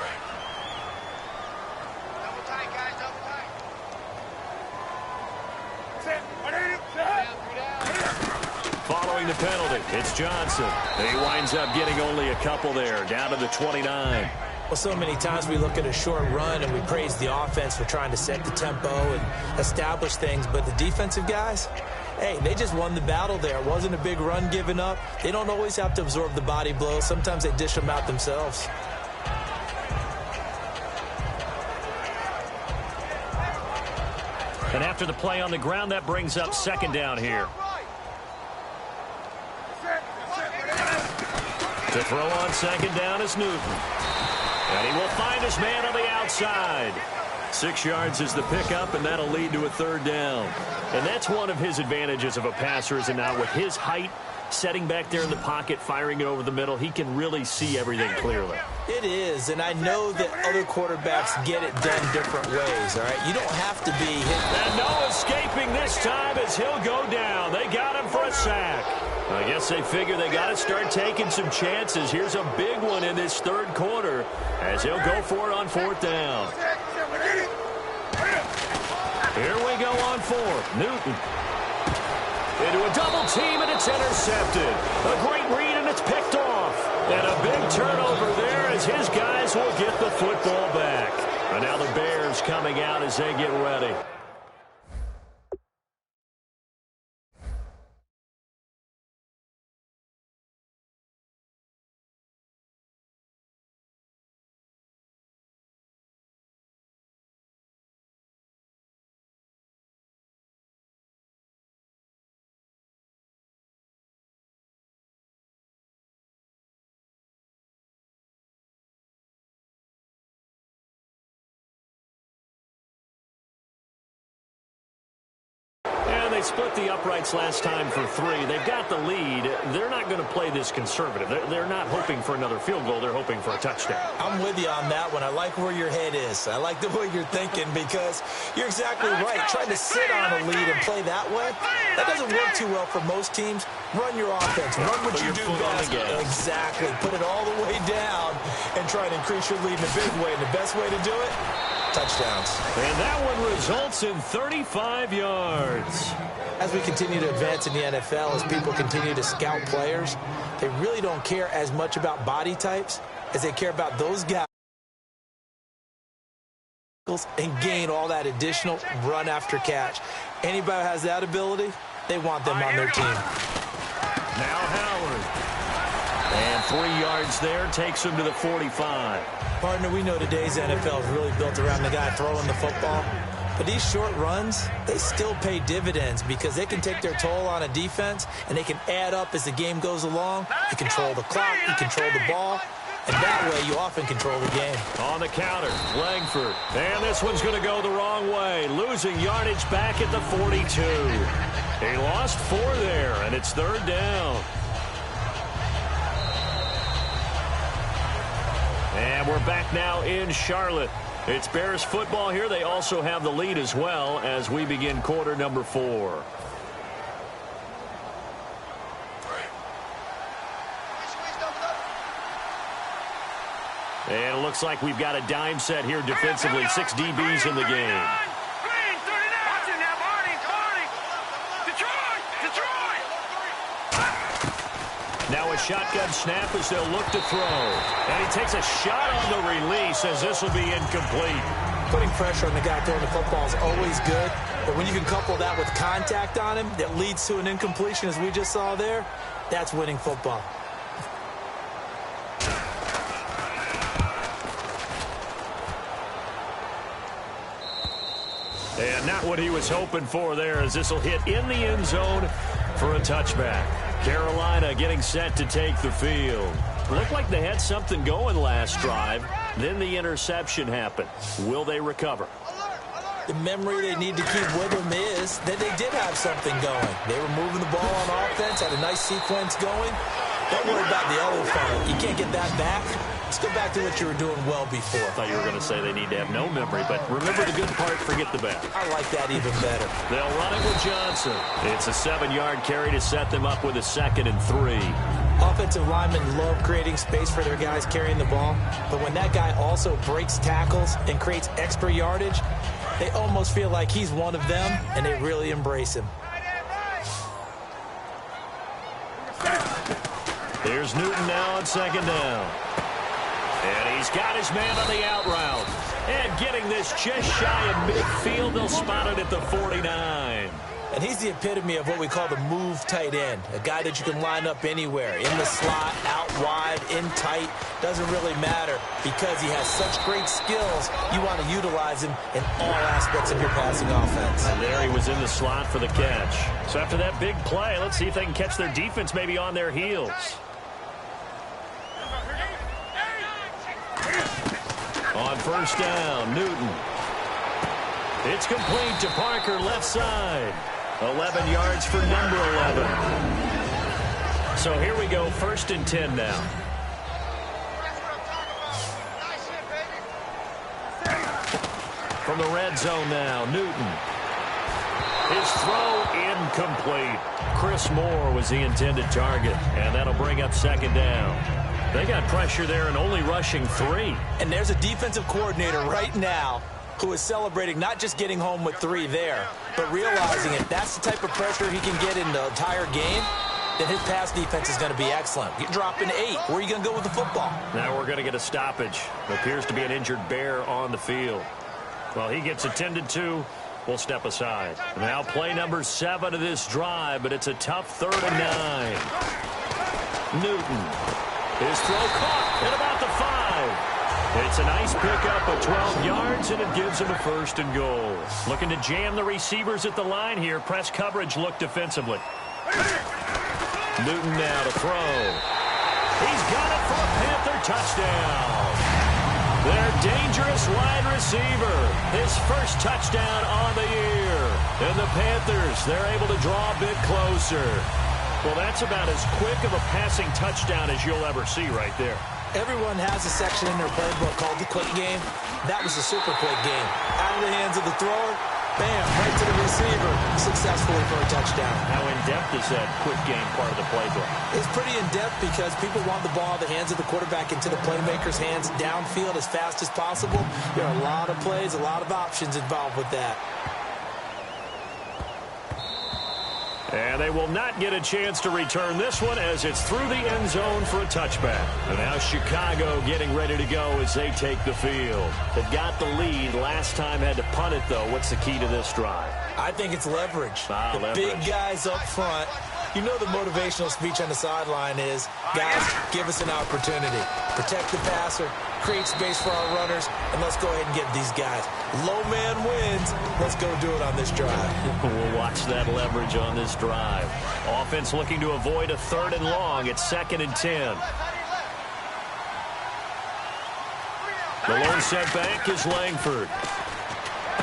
Following the penalty, it's Johnson. And he winds up getting only a couple there, down to the 29. Well, so many times we look at a short run and we praise the offense for trying to set the tempo and establish things, but the defensive guys, hey, they just won the battle there. It wasn't a big run given up. They don't always have to absorb the body blows. Sometimes they dish them out themselves. And after the play on the ground, that brings up second down here. To throw on second down is Newton. And he will find his man on the outside. 6 yards is the pickup, and that'll lead to a third down. And that's one of his advantages of a passer, is now with his height, setting back there in the pocket, firing it over the middle, he can really see everything clearly. It is, and I know that other quarterbacks get it done different ways, all right? You don't have to be hit. And no escaping this time as he'll go down. They got him for a sack. I guess they figure they got to start taking some chances. Here's a big one in this third quarter as he'll go for it on fourth down. Here we go on fourth. Newton into a double team, and it's intercepted. A great read, and it's picked off. And a big turnover there as his guys will get the football back. And now the Bears coming out as they get ready. They split the uprights last time for 3. They've got the lead. They're not going to play this conservative. They're not hoping for another field goal. They're hoping for a touchdown. I'm with you on that one. I like where your head is. I like the way you're thinking because you're exactly right. Trying to sit on a lead and play that way, that doesn't work too well for most teams. Run your offense. Run what you do best. Exactly. Put it all the way down and try to increase your lead in a big way. And the best way to do it, touchdowns. And that one results in 35 yards. As we continue to advance in the NFL, as people continue to scout players, they really don't care as much about body types as they care about those guys and gain all that additional run after catch. Anybody who has that ability, they want them on their team. Now Howard. And 3 yards there takes him to the 45. Partner, we know today's NFL is really built around the guy throwing the football. But these short runs, they still pay dividends because they can take their toll on a defense and they can add up as the game goes along. You control the clock, you control the ball, and that way you often control the game. On the counter, Langford. And this one's going to go the wrong way. Losing yardage back at the 42. He lost 4 there, and it's third down. And we're back now in Charlotte. It's Bears football here. They also have the lead as well as we begin quarter number 4. And it looks like we've got a dime set here defensively. 6 DBs in the game. Now a shotgun snap as they'll look to throw. And he takes a shot on the release as this will be incomplete. Putting pressure on the guy throwing the football is always good. But when you can couple that with contact on him that leads to an incompletion as we just saw there, that's winning football. And not what he was hoping for there as this will hit in the end zone for a touchback. Carolina getting set to take the field. Looked like they had something going last drive. Then the interception happened. Will they recover? The memory they need to keep with them is that they did have something going. They were moving the ball on offense, had a nice sequence going. Don't worry about the other fellow. You can't get that back. Let's go back to what you were doing well before. I thought you were going to say they need to have no memory, but remember the good part, forget the bad. I like that even better. They'll run it with Johnson. It's a 7-yard carry to set them up with a 2nd and 3. Offensive linemen love creating space for their guys carrying the ball, but when that guy also breaks tackles and creates extra yardage, They almost feel like he's one of them, and they really embrace him. Here's Newton now on second down. And he's got his man on the out route. And getting this just shy of midfield, they'll spot it at the 49. And he's the epitome of what we call the move tight end, a guy that you can line up anywhere, in the slot, out wide, in tight, doesn't really matter because he has such great skills. You want to utilize him in all aspects of your passing offense. And there he was in the slot for the catch. So after that big play, let's see if they can catch their defense maybe on their heels. On first down, Newton. It's complete to Parker, left side. 11 yards for number 11. So here we go, 1st and 10 now. From the red zone now, Newton. His throw incomplete. Chris Moore was the intended target, and that'll bring up 2nd down. They got pressure there and only rushing 3. And there's a defensive coordinator right now who is celebrating not just getting home with 3 there, but realizing if that's the type of pressure he can get in the entire game, then his pass defense is going to be excellent. You're dropping 8. Where are you going to go with the football? Now we're going to get a stoppage. It appears to be an injured bear on the field. Well, he gets attended to. We'll step aside. Now play number 7 of this drive, but it's a tough 3rd and 9. Newton. His throw caught at about the 5. It's a nice pickup of 12 yards, and it gives him a 1st and goal. Looking to jam the receivers at the line here. Press coverage look defensively. Newton now to throw. He's got it for a Panther touchdown. Their dangerous wide receiver. His 1st touchdown on the year. And the Panthers, they're able to draw a bit closer. Well, that's about as quick of a passing touchdown as you'll ever see right there. Everyone has a section in their playbook called the quick game. That was a super quick game. Out of the hands of the thrower, bam, right to the receiver, successfully for a touchdown. How in-depth is that quick game part of the playbook? It's pretty in-depth because people want the ball in the hands of the quarterback into the playmaker's hands downfield as fast as possible. There are a lot of plays, a lot of options involved with that. And they will not get a chance to return this one as it's through the end zone for a touchback. And now Chicago getting ready to go as they take the field. They've got the lead. Last time had to punt it, though. What's the key to this drive? I think it's leverage. Leverage. Big guys up front. You know the motivational speech on the sideline is, guys, give us an opportunity. Protect the passer, create space for our runners, and let's go ahead and get these guys. Low man wins. Let's go do it on this drive. We'll watch that leverage on this drive. Offense looking to avoid a 3rd and long. It's 2nd and 10. The lone setback is Langford.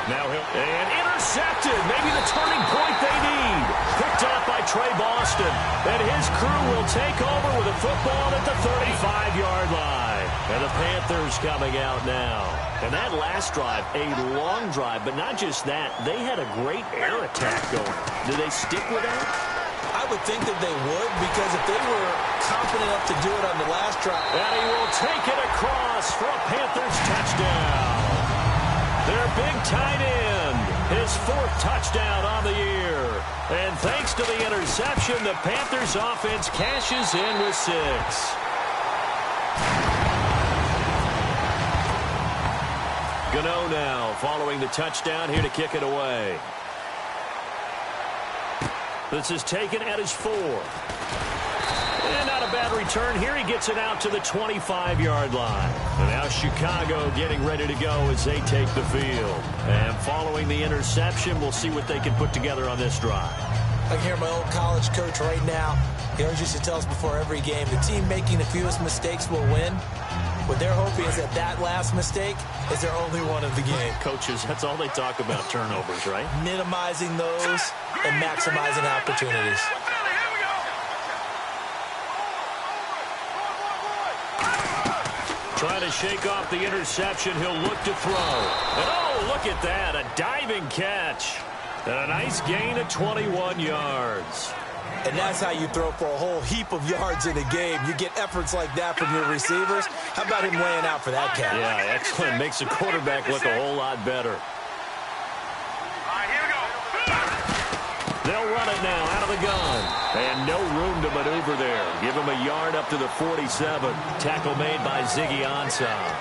Now and intercepted. Maybe the turning point they need. Picked off by Trey Boston. And his crew will take over with a football at the 35-yard line. And the Panthers coming out now. And that last drive, a long drive, but not just that. They had a great air attack going. Do they stick with that? I would think that they would, because if they were confident enough to do it on the last drive. And he will take it across for a Panthers touchdown. Their big tight end, his 4th touchdown on the year. And thanks to the interception, the Panthers offense cashes in with 6. Gano now following the touchdown here to kick it away. This is taken at his 4. And not a bad return here. He gets it out to the 25-yard line. And now Chicago getting ready to go as they take the field. And following the interception, we'll see what they can put together on this drive. I can hear my old college coach right now. He always used to tell us before every game, the team making the fewest mistakes will win. What they're hoping is that last mistake is their only one of the game. Coaches, that's all they talk about, turnovers, right? Minimizing those and maximizing opportunities. Trying to shake off the interception. He'll look to throw. And oh, look at that. A diving catch. And a nice gain of 21 yards. And that's how you throw for a whole heap of yards in a game. You get efforts like that from your receivers. How about him laying out for that catch? Yeah, excellent. Makes the quarterback look a whole lot better. it now, out of the gun. And no room to maneuver there. Give him a yard up to the 47. Tackle made by Ziggy Ansah.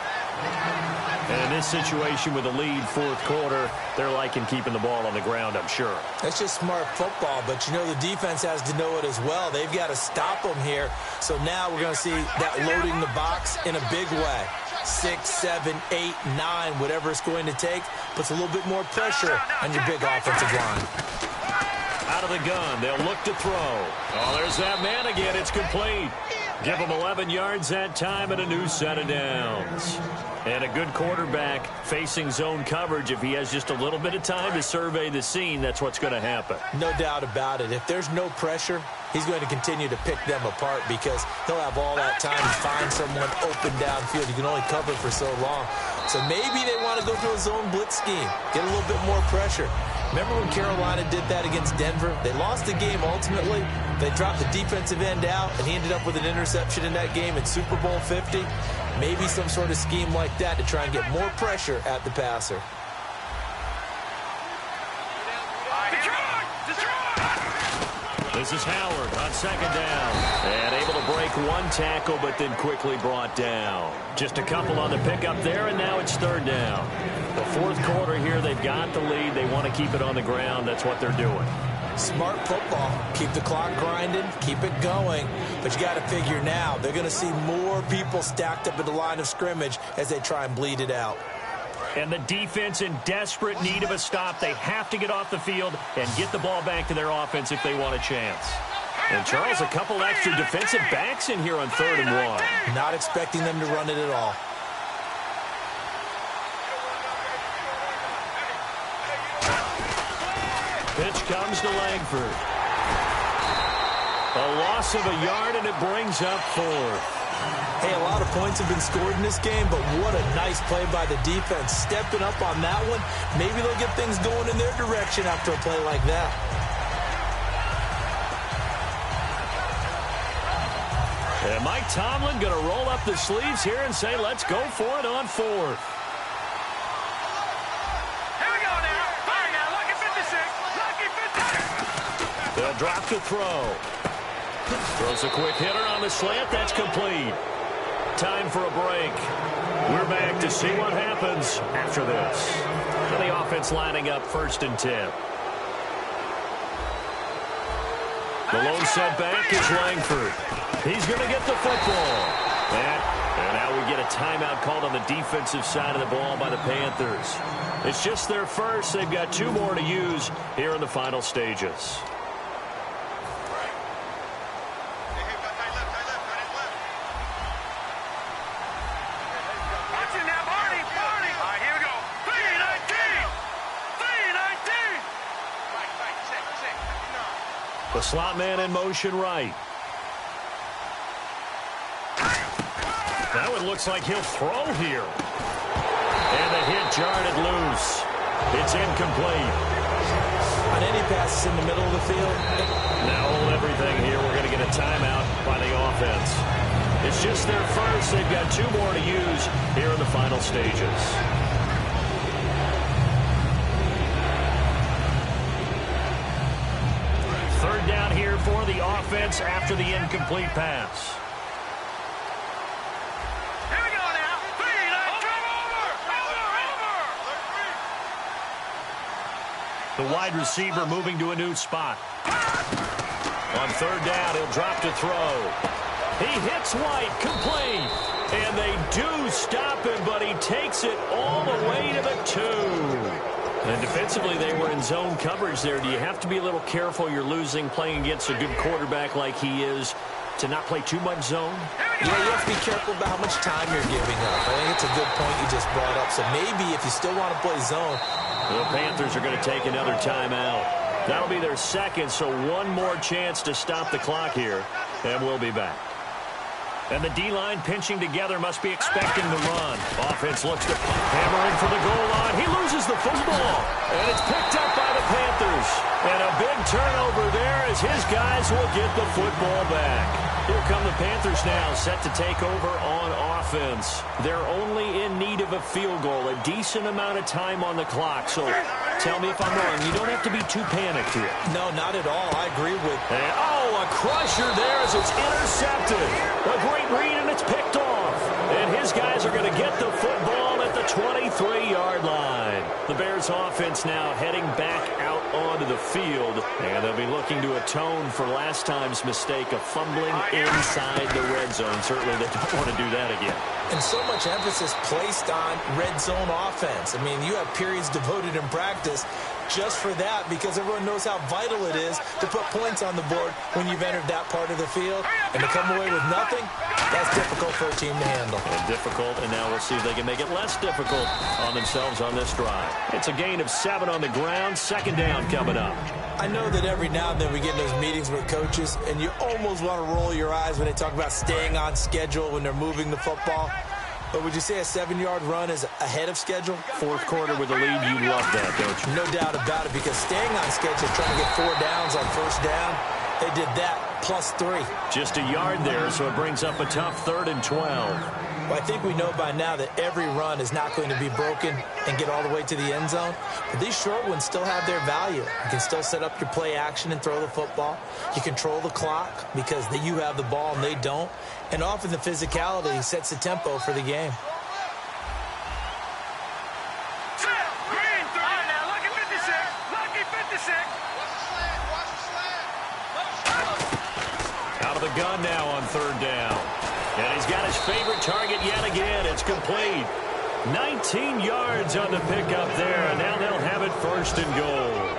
And in this situation with a lead fourth quarter, they're liking keeping the ball on the ground, I'm sure. That's just smart football, but you know the defense has to know it as well. They've got to stop them here. So now we're going to see that loading the box in a big way. 6, 7, 8, 9, whatever it's going to take, puts a little bit more pressure on your big offensive line. Out of the gun, they'll look to throw. Oh, there's that man again. It's complete. Give him 11 yards that time and a new set of downs. And a good quarterback facing zone coverage. If he has just a little bit of time to survey the scene, that's what's going to happen. No doubt about it. If there's no pressure, he's going to continue to pick them apart because he'll have all that time to find someone open downfield. You can only cover for so long. So maybe they want to go to a zone blitz scheme, get a little bit more pressure. Remember when Carolina did that against Denver? They lost the game ultimately. They dropped the defensive end out, and he ended up with an interception in that game in Super Bowl 50. Maybe some sort of scheme like that to try and get more pressure at the passer. This is Howard on second down. And able to break one tackle, but then quickly brought down. Just a couple on the pickup there, and now it's third down. The fourth quarter here, they've got the lead. They want to keep it on the ground. That's what they're doing. Smart football. Keep the clock grinding. Keep it going. But you got to figure now, they're going to see more people stacked up at the line of scrimmage as they try and bleed it out. And the defense in desperate need of a stop. They have to get off the field and get the ball back to their offense if they want a chance. And Charles, a couple extra defensive backs in here on 3rd and 1. Not expecting them to run it at all. Pitch comes to Langford. A loss of a yard, and it brings up 4th. Hey, a lot of points have been scored in this game, but what a nice play by the defense. Stepping up on that one, maybe they'll get things going in their direction after a play like that. And Mike Tomlin going to roll up the sleeves here and say, let's go for it on 4th. They'll drop to throw. Throws a quick hitter on the slant. That's complete. Time for a break. We're back to see what happens after this. And the offense lining up 1st and 10. The lone setback is Langford. He's going to get the football. And now we get a timeout called on the defensive side of the ball by the Panthers. It's just their first. They've got 2 more to use here in the final stages. The slot man in motion right. Now it looks like he'll throw here. And the hit jarred it loose. It's incomplete. On any passes in the middle of the field. Now hold everything here. We're going to get a timeout by the offense. It's just their first. They've got 2 more to use here in the final stages. Third down here for the offense after the incomplete pass. Here we go now. 3, over. The wide receiver moving to a new spot. On third down, he'll drop to throw. He hits White, complete. And they do stop him, but he takes it all the way to the 2. And defensively, they were in zone coverage there. Do you have to be a little careful? You're losing, playing against a good quarterback like he is, to not play too much zone? Yeah, you have to be careful about how much time you're giving up. I think it's a good point you just brought up. So maybe if you still want to play zone. The Panthers are going to take another timeout. That'll be their second, so 1 more chance to stop the clock here. And we'll be back. And the D-line pinching together, must be expecting the run. Offense looks to hammering for the goal line. He loses the football. And it's picked up by the Panthers. And a big turnover there as his guys will get the football back. Here come the Panthers now, set to take over on offense. They're only in need of a field goal, a decent amount of time on the clock. So Tell me if I'm wrong. You don't have to be too panicked here. No, not at all. I agree with... And, a crusher there as it's intercepted. A great read, and it's picked off. And his guys are going to get the football at the 23-yard line. The Bears offense now heading back out onto the field, and they'll be looking to atone for last time's mistake of fumbling inside the red zone. Certainly they don't want to do that again. And so much emphasis placed on red zone offense. I mean, you have periods devoted in practice just for that, because everyone knows how vital it is to put points on the board when you've entered that part of the field. And to come away with nothing, that's difficult for a team to handle. And difficult, and now we'll see if they can make it less difficult on themselves on this drive. It's a gain of 7 on the ground. Second down coming up. I know that every now and then we get in those meetings with coaches, and you almost want to roll your eyes when they talk about staying on schedule when they're moving the football. But would you say a 7-yard run is ahead of schedule? Fourth quarter with a lead, you love that, don't you? No doubt about it, because staying on schedule, trying to get 4 downs on first down, they did that plus 3. Just a yard there, so it brings up a tough 3rd and 12. Well, I think we know by now that every run is not going to be broken and get all the way to the end zone. But these short ones still have their value. You can still set up your play action and throw the football. You control the clock because you have the ball and they don't. And often the physicality sets the tempo for the game. Out of the gun now on 3rd down. And he's got his favorite target yet again. It's complete. 19 yards on the pickup there, and now they'll have it 1st and goal.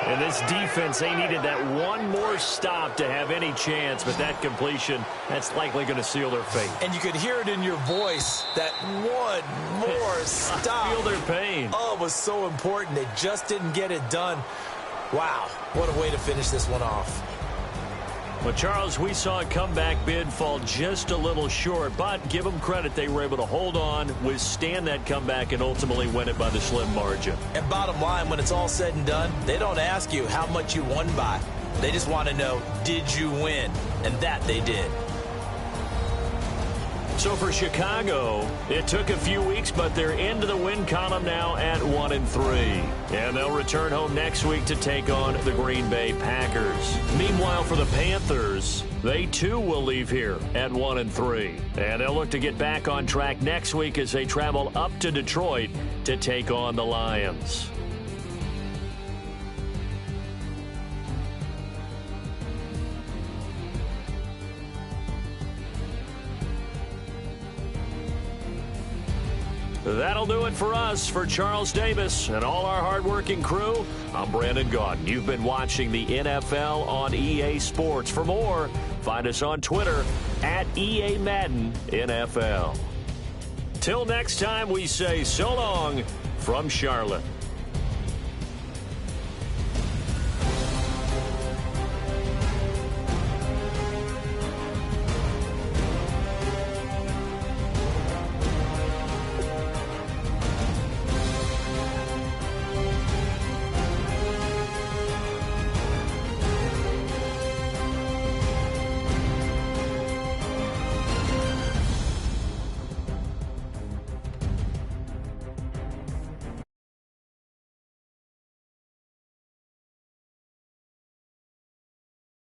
And this defense, they needed that one more stop to have any chance, but that completion, that's likely going to seal their fate. And you could hear it in your voice, that one more stop. I feel their pain. Oh, it was so important. They just didn't get it done. Wow, what a way to finish this one off. Well, Charles, we saw a comeback bid fall just a little short, but give them credit. They were able to hold on, withstand that comeback, and ultimately win it by the slim margin. And bottom line, when it's all said and done, they don't ask you how much you won by. They just want to know, did you win? And that they did. So for Chicago, it took a few weeks, but they're into the win column now at 1-3. And they'll return home next week to take on the Green Bay Packers. Meanwhile, for the Panthers, they too will leave here at 1-3. And they'll look to get back on track next week as they travel up to Detroit to take on the Lions. That'll do it for us. For Charles Davis and all our hardworking crew, I'm Brandon Gaudin. You've been watching the NFL on EA Sports. For more, find us on Twitter at EA Madden NFL. Till next time, we say so long from Charlotte.